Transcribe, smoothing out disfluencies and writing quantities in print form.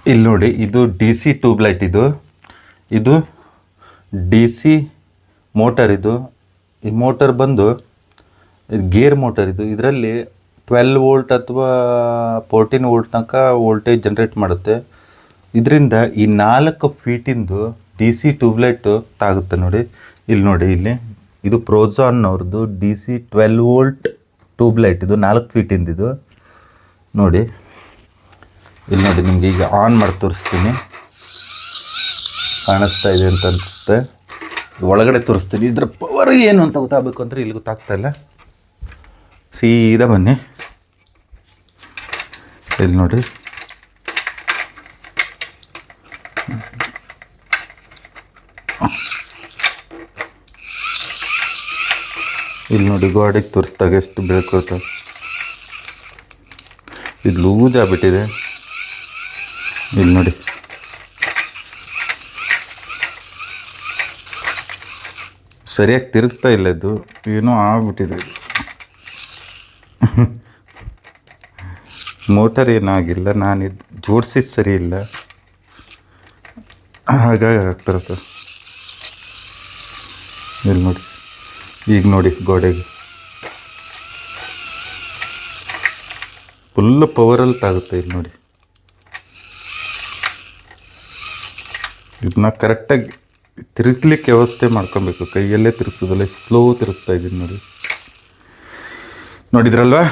ಇಲ್ಲಿ ನೋಡಿ, ಇದು DC ಟ್ಯೂಬ್ಲೈಟ್. ಇದು DC ಮೋಟರ್. ಈ ಮೋಟರ್ ಬಂದು ಗೇರ್ ಮೋಟರ್. ಇದರಲ್ಲಿ 12 ವೋಲ್ಟ್ ಅಥವಾ 14 ವೋಲ್ಟ್ ತನಕ ವೋಲ್ಟೇಜ್ ಜನರೇಟ್ ಮಾಡುತ್ತೆ. ಇದರಿಂದ ಈ 4 ಫೀಟಿಂದು DC ಟ್ಯೂಬ್ಲೈಟ್ ತಾಗುತ್ತೆ ನೋಡಿ. ಇಲ್ಲಿ ನೋಡಿ, ಇದು ಪ್ರೋಜಾನ್ ಅವ್ರದ್ದು DC 12 ವೋಲ್ಟ್ ಟ್ಯೂಬ್ಲೈಟ್. ಇದು 4 ಫೀಟಿಂದು. ನೋಡಿ, ಇಲ್ಲಿ ನೋಡಿ, ನಿಮಗೆ ಈಗ ಆನ್ ಮಾಡಿ ತೋರಿಸ್ತೀನಿ. ಕಾಣಿಸ್ತಾ ಇದೆ ಅಂತ ಅನಿಸುತ್ತೆ. ಒಳಗಡೆ ತೋರಿಸ್ತೀನಿ. ಇದರ ಪವರ್ ಏನು ಅಂತ ಗೊತ್ತಾಗಬೇಕು ಅಂದರೆ ಇಲ್ಲಿ ಗೊತ್ತಾಗ್ತಾ ಇಲ್ಲ. ಸೀದಾ ಬನ್ನಿ. ಇಲ್ಲಿ ನೋಡಿ, ಗೋಡೆಗೆ ತೋರಿಸ್ದಾಗ ಎಷ್ಟು ಬೆಳಕು. ಇದು ಲೂಸ್ ಆಗಿಬಿಟ್ಟಿದೆ. ಇಲ್ಲಿ ನೋಡಿ, ಸರಿಯಾಗಿ ತಿರುಗ್ತಾ ಇಲ್ಲ. ಇದು ಏನೋ ಆಗ್ಬಿಟ್ಟಿದೆ. ಮೋಟರ್ ಏನಾಗಿಲ್ಲ, ನಾನು ಇದು ಜೋಡಿಸಿದ ಸರಿ ಇಲ್ಲ, ಹಾಗಾಗಿ ಆಗ್ತಿರತ್ತೆ. ಇಲ್ಲಿ ನೋಡಿ, ಈಗ ನೋಡಿ, ಗೋಡೆಗೆ ಫುಲ್ ಪವರಲ್ಲಿ ತಾಗುತ್ತೆ. ಇಲ್ಲಿ ನೋಡಿ, ಇದನ್ನ ಕರೆಕ್ಟಾಗಿ ತಿರುಗಲಿಕ್ಕೆ ವ್ಯವಸ್ಥೆ ಮಾಡ್ಕೊಬೇಕು. ಕೈಯಲ್ಲೇ ತಿರುಗಿಸೋದಲ್ಲ, ಸ್ಲೋ ತಿರುಗಿಸ್ತಾ ಇದ್ದೀನಿ ನೋಡಿ. ನೋಡಿದ್ರಲ್ವಾ?